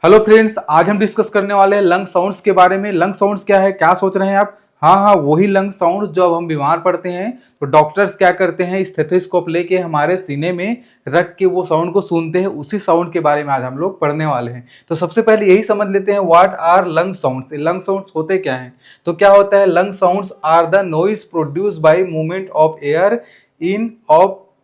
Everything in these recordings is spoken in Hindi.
हेलो फ्रेंड्स, आज हम डिस्कस करने वाले हैं लंग साउंड्स के बारे में। लंग साउंड्स क्या है, क्या सोच रहे हैं आप? हाँ, वही लंग साउंड्स जो अब हम बीमार पड़ते हैं तो डॉक्टर्स क्या करते हैं, स्टेथोस्कोप लेके हमारे सीने में रख के वो साउंड को सुनते हैं। उसी साउंड के बारे में आज हम लोग पढ़ने वाले हैं। तो सबसे पहले यही समझ लेते हैं, what are lung sounds. Lung sounds होते क्या हैं? तो क्या होता है, lung sounds are the noise produce by movement of air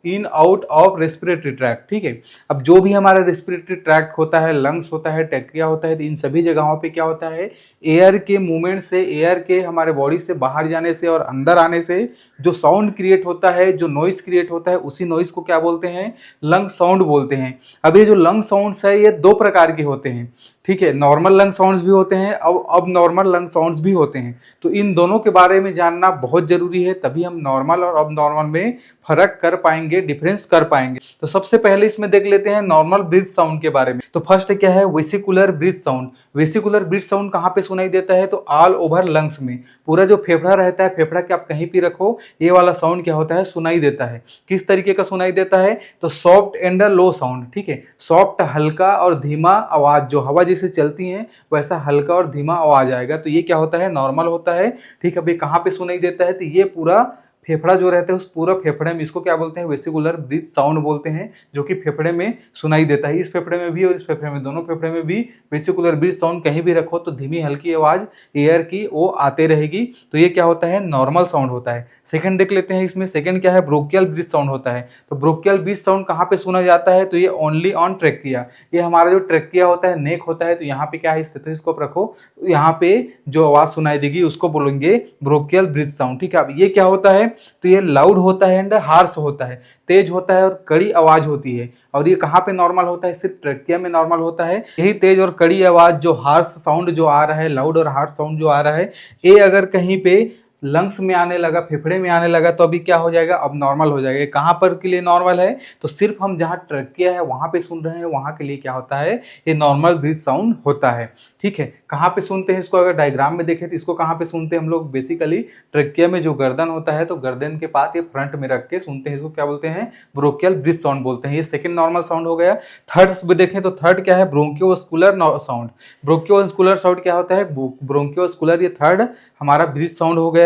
in out of respiratory tract. ठीक है, अब जो भी हमारा रेस्पिरेटरी ट्रैक्ट होता है, लंग्स होता है, ट्रैकिया होता है, तो इन सभी जगहों पे क्या होता है, एयर के मूवमेंट से, एयर के हमारे बॉडी से बाहर जाने से और अंदर आने से जो साउंड क्रिएट होता है, जो नॉइस क्रिएट होता है, उसी नॉइस को क्या बोलते हैं, लंग साउंड बोलते हैं। अब ये जो लंग साउंड्स है ये दो प्रकार के होते हैं। ठीक है, नॉर्मल लंग साउंड्स भी होते हैं, अब नॉर्मल लंग साउंड्स भी होते हैं। तो इन दोनों के बारे में जानना बहुत जरूरी है, तभी हम नॉर्मल और अब नॉर्मल में फर्क कर पाएंगे, डिफरेंस कर पाएंगे। तो सबसे पहले इसमें देख लेते हैं नॉर्मल ब्रीथ साउंड के बारे में। तो फर्स्ट क्या है, vesicular breath sound. Vesicular breath sound कहाँ पे सुनाई देता है, तो ऑल ओवर लंग्स में, पूरा जो फेफड़ा रहता है, फेफड़ा के आप कहीं भी रखो, ये वाला साउंड क्या होता है, सुनाई देता है। किस तरीके का सुनाई देता है, तो सॉफ्ट एंड लो साउंड। ठीक है, सॉफ्ट हल्का और धीमा आवाज, जो हवा जैसे चलती है वैसा हल्का और धीमा आवाज आएगा। तो ये क्या होता है, नॉर्मल होता है। ठीक है, अब ये कहाँ पे सुनाई देता है, तो ये पूरा फेफड़ा जो रहता है उस पूरा फेफड़े में, इसको क्या बोलते हैं, वेसिकुलर ब्रीथ साउंड बोलते हैं, जो कि फेफड़े में सुनाई देता है। इस फेफड़े में भी और इस फेफड़े में, दोनों फेफड़े में भी वेसिकुलर ब्रीथ साउंड कहीं भी रखो तो धीमी हल्की आवाज एयर की वो आते रहेगी। तो ये क्या होता है, नॉर्मल साउंड होता है। सेकंड देख लेते हैं, इसमें सेकंड क्या है, ब्रोंकियल ब्रीथ साउंड होता है। तो ब्रोंकियल ब्रीथ साउंड कहाँ पे सुना जाता है, तो ये ओनली ऑन ट्रेकिया। ये हमारा जो ट्रेकिया होता है, नेक होता है, तो यहाँ पे क्या है, स्टेथोस्कोप रखो, यहाँ पे जो आवाज सुनाई देगी उसको बोलेंगे ब्रोंकियल ब्रीथ साउंड। ठीक है, अब ये क्या होता है, तो ये लाउड होता है एंड हार्श होता है, तेज होता है और कड़ी आवाज होती है। और ये कहाँ पे नॉर्मल होता है, सिर्फ ट्रेकिया में नॉर्मल होता है। यही तेज और कड़ी आवाज, जो हार्श साउंड जो आ रहा है, लाउड और हार्श साउंड जो आ रहा है, ये अगर कहीं पे लंग्स में आने लगा, फेफड़े में आने लगा, तो अभी क्या हो जाएगा, अब नॉर्मल हो जाएगा। कहाँ पर के लिए नॉर्मल है, तो सिर्फ हम जहाँ ट्रेकिया है वहां पे सुन रहे हैं, वहां के लिए क्या होता है, ये नॉर्मल ब्रीथ साउंड होता है। ठीक है, कहाँ पे सुनते हैं इसको, अगर डायग्राम में देखें तो इसको कहाँ पे सुनते हैं हम लोग, बेसिकली ट्रेकिया में जो गर्दन होता है, तो गर्दन के पास ये फ्रंट में रख के सुनते हैं, इसको क्या बोलते हैं, ब्रोंकियल ब्रीथ साउंड बोलते हैं। ये सेकंड नॉर्मल साउंड हो गया। थर्ड में देखें तो थर्ड क्या है, ब्रोंकियोस्कुलर साउंड। ब्रोंकियोस्कुलर साउंड क्या होता है, ब्रोंकियोस्कुलर, ये थर्ड हमारा ब्रीथ साउंड हो गया है।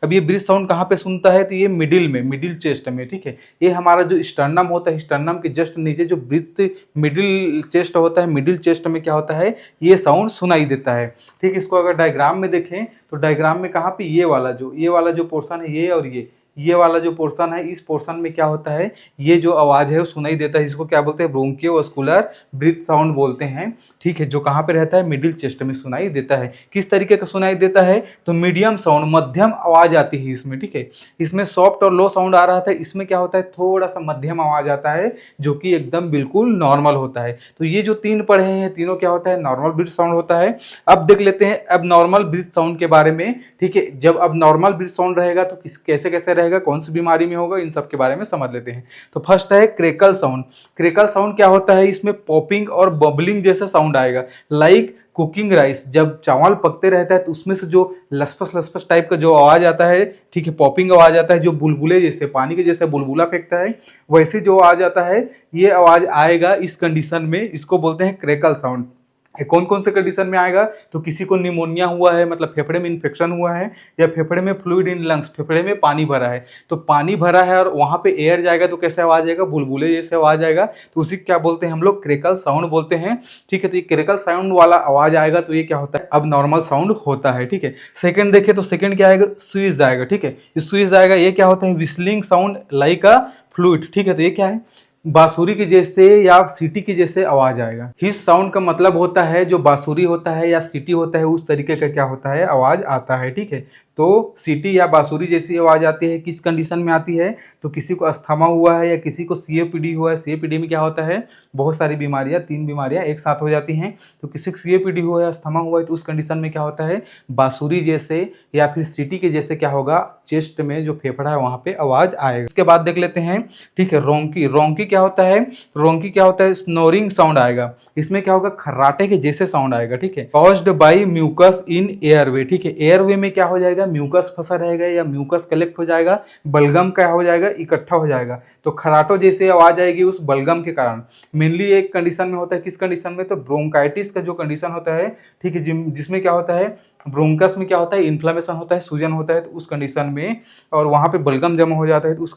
अब ये ब्रीथ साउंड कहाँ पे सुनता है, तो ये मिडिल में, मिडिल चेस्ट में। ठीक है, ये हमारा जो स्टर्नम होता है, स्टर्नम के जस्ट नीचे जो ब्रीथ मिडिल चेस्ट होता है, मिडिल चेस्ट में क्या होता है, ये साउंड सुनाई देता है। ठीक, इसको अगर डायग्राम में देखें तो डायग्राम में कहाँ पे, ये वाला जो पोर्शन है, ये और ये वाला जो पोर्शन है, इस पोर्शन में क्या होता है, ये जो आवाज है वो सुनाई देता है। इसको क्या बोलते हैं, ब्रोंकियोस्कुलर ब्रीथ साउंड बोलते हैं। ठीक है, जो कहाँ पे रहता है, मिडिल चेस्ट में सुनाई देता है। किस तरीके का सुनाई देता है, तो मीडियम साउंड, मध्यम आवाज आती है इसमें। ठीक है, इसमें सॉफ्ट और लो साउंड आ रहा था, इसमें क्या होता है, थोड़ा सा मध्यम आवाज आता है, जो कि एकदम बिल्कुल नॉर्मल होता है। तो ये जो तीन पढ़े हैं, तीनों क्या होता है, नॉर्मल ब्रीथ साउंड होता है। अब देख लेते हैं अब नॉर्मल ब्रीथ साउंड के बारे में। ठीक है, जब अब नॉर्मल ब्रीथ साउंड रहेगा तो कैसे कैसे रहेगा, कौन सी बीमारी में होगा, इन सब के बारे में समझ लेते हैं। तो फर्स्ट है क्रेकल साउंड। क्रेकल साउंड क्या होता है, इसमें पॉपिंग और बबलिंग जैसा साउंड आएगा, लाइक कुकिंग राइस। जब चावल पकते रहता है तो उसमें से जो लसपस लसपस टाइप का जो आवाज आता है, ठीक है, पॉपिंग आवाज आता है, जो बुलबुले जैसे, पानी के जैसे बुलबुला फेंकता है, वैसे जो आवाज आता है, ये आवाज आएगा इस कंडीशन में, इसको बोलते हैं क्रेकल साउंड। कौन कौन से कंडीशन में आएगा, तो किसी को निमोनिया हुआ है, मतलब फेफड़े में इन्फेक्शन हुआ है, या फेफड़े में फ्लूइड इन लंग्स, फेफड़े में पानी भरा है, तो पानी भरा है और वहां पे एयर जाएगा तो कैसे आवाज आएगा, बुलबुले जैसे आवाज आएगा, तो उसी क्या बोलते हैं हम लोग, क्रेकल साउंड बोलते हैं। ठीक है, तो ये क्रेकल साउंड वाला आवाज आएगा तो ये क्या होता है, अब नॉर्मल साउंड होता है। ठीक है, सेकंड देखे तो सेकंड क्या आएगा, स्वीज आएगा। ठीक है, स्वीज आएगा, ये क्या होता है, विस्लिंग साउंड लाइक अ फ्लूइड। ठीक है, तो ये क्या है, बांसुरी के जैसे या सीटी के जैसे आवाज आएगा। हिस साउंड का मतलब होता है, जो बांसुरी होता है या सीटी होता है उस तरीके का क्या होता है, आवाज आता है। ठीक है, तो सीटी या बांसुरी जैसी आवाज आती है, किस कंडीशन में आती है, तो किसी को अस्थमा हुआ है या किसी को सीओपीडी हुआ है। सीओपीडी में क्या होता है, बहुत सारी बीमारियां, तीन बीमारियां एक साथ हो जाती हैं, तो किसी को सीओपीडी हुआ है, अस्थमा हुआ है, तो उस कंडीशन में क्या होता है, बांसुरी जैसे या फिर सीटी के जैसे क्या होगा, चेस्ट में जो फेफड़ा है वहां पे आवाज आएगा। इसके बाद देख लेते हैं, ठीक है, रोंकी। रोंकी क्या होता है, रोंकी क्या होता है, स्नोरिंग साउंड आएगा, इसमें क्या होगा, खर्राटे के जैसे साउंड आएगा, ठीक है। Caused by mucus in airway, ठीक है, एयरवे में क्या हो जाएगा, म्यूकस फंसा रहेगा या म्यूकस कलेक्ट हो जाएगा, बलगम क्या हो जाएगा, इकट्ठा हो जाएगा, तो खराटो जैसे आवाज आएगी उस बलगम के कारण। मेनली एक कंडीशन में होता है, किस कंडीशन में, तो ब्रोंकाइटिस का जो कंडीशन होता है, ठीक है, जिसमें क्या होता है, ब्रोंकस में क्या होता है, इन्फ्लेमेशन होता है, सूजन होता है, तो उस कंडीशन में और वहां पे बलगम जमा हो जाता है, तो उस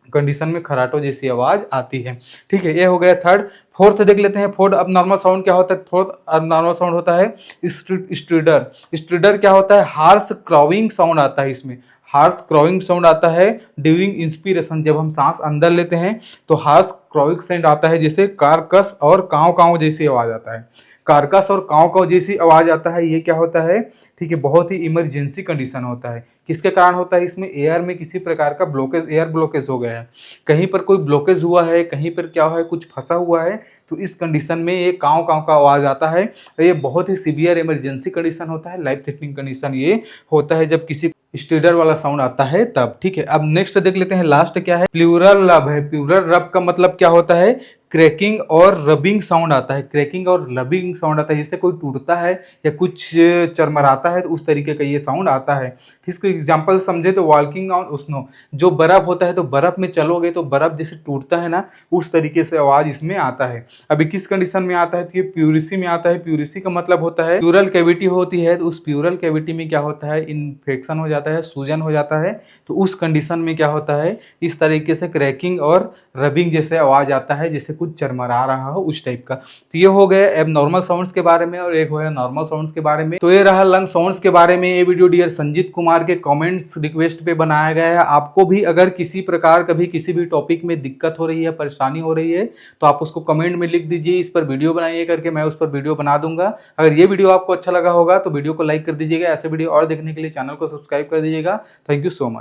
कंडीशन में खराटो जैसी आवाज आती है, ठीक है। ये हो गया थर्ड। फोर्थ देख लेते हैं। फोर्थ अब नॉर्मल साउंड क्या होता है, फोर्थ अब नॉर्मल साउंड होता है स्ट्रीडर। स्ट्रीडर क्या होता है, हार्स क्रॉविंग साउंड आता है, इसमें हार्स क्रॉविंग साउंड आता है ड्यूरिंग इंस्पिरेशन, जब हम सांस अंदर लेते हैं तो हार्स क्रॉविंग साउंड आता है, जैसे कारकस और काव काव जैसी आवाज आता है, कारकस और काव काव जैसी आवाज आता है। ये क्या होता है, ठीक है, बहुत ही इमरजेंसी कंडीशन होता है। किसके कारण होता है, इसमें एयर में किसी प्रकार का ब्लॉकेज, एयर ब्लॉकेज हो गया है, कहीं पर कोई ब्लॉकेज हुआ है, कहीं पर क्या है, कुछ फंसा हुआ है, तो इस कंडीशन में ये काव काव का आवाज आता है। ये बहुत ही सीवियर इमरजेंसी कंडीशन होता है, लाइफ थ्रेटनिंग कंडीशन ये होता है जब किसी स्टीडर वाला साउंड आता है तब, ठीक है। अब नेक्स्ट देख लेते हैं, लास्ट क्या है, प्लूरल रब है। प्लूरल रब का मतलब क्या होता है, क्रैकिंग और रबिंग साउंड आता है, क्रैकिंग और रबिंग साउंड आता है, जैसे कोई टूटता है या कुछ चरमराता है तो उस तरीके का ये साउंड आता है। इसको एग्जांपल समझे तो वॉकिंग ऑन स्नो, जो बर्फ होता है तो बर्फ में चलोगे तो बर्फ जैसे टूटता है ना, उस तरीके से आवाज इसमें आता है। अभी किस कंडीशन में आता है, तो ये प्यूरिसी में आता है। प्यूरिसी का मतलब होता है प्यूरल कैविटी होती है, तो उस प्यूरल कैविटी में क्या होता है, इन्फेक्शन हो जाता है, सूजन हो जाता है, तो उस कंडीशन में क्या होता है, इस तरीके से क्रैकिंग और रबिंग जैसे आवाज आता है, जैसे कुछ चरमरा रहा हो उस टाइप का। तो ये हो गए एबनॉर्मल साउंड्स के बारे में और एक हो गया नॉर्मल साउंड्स के बारे में। तो ये रहा लंग साउंड्स के बारे में। ये वीडियो डियर संजीत कुमार के कमेंट्स रिक्वेस्ट पे बनाया गया है। आपको भी अगर किसी प्रकार कभी किसी भी टॉपिक में दिक्कत हो रही है, परेशानी हो रही है, तो आप उसको कमेंट में लिख दीजिए, इस पर वीडियो बनाइए करके, मैं उस पर वीडियो बना दूंगा। अगर ये वीडियो आपको अच्छा लगा होगा तो वीडियो को लाइक कर दीजिएगा। ऐसे वीडियो और देखने के लिए चैनल को सब्सक्राइब कर दीजिएगा। Thank you so much.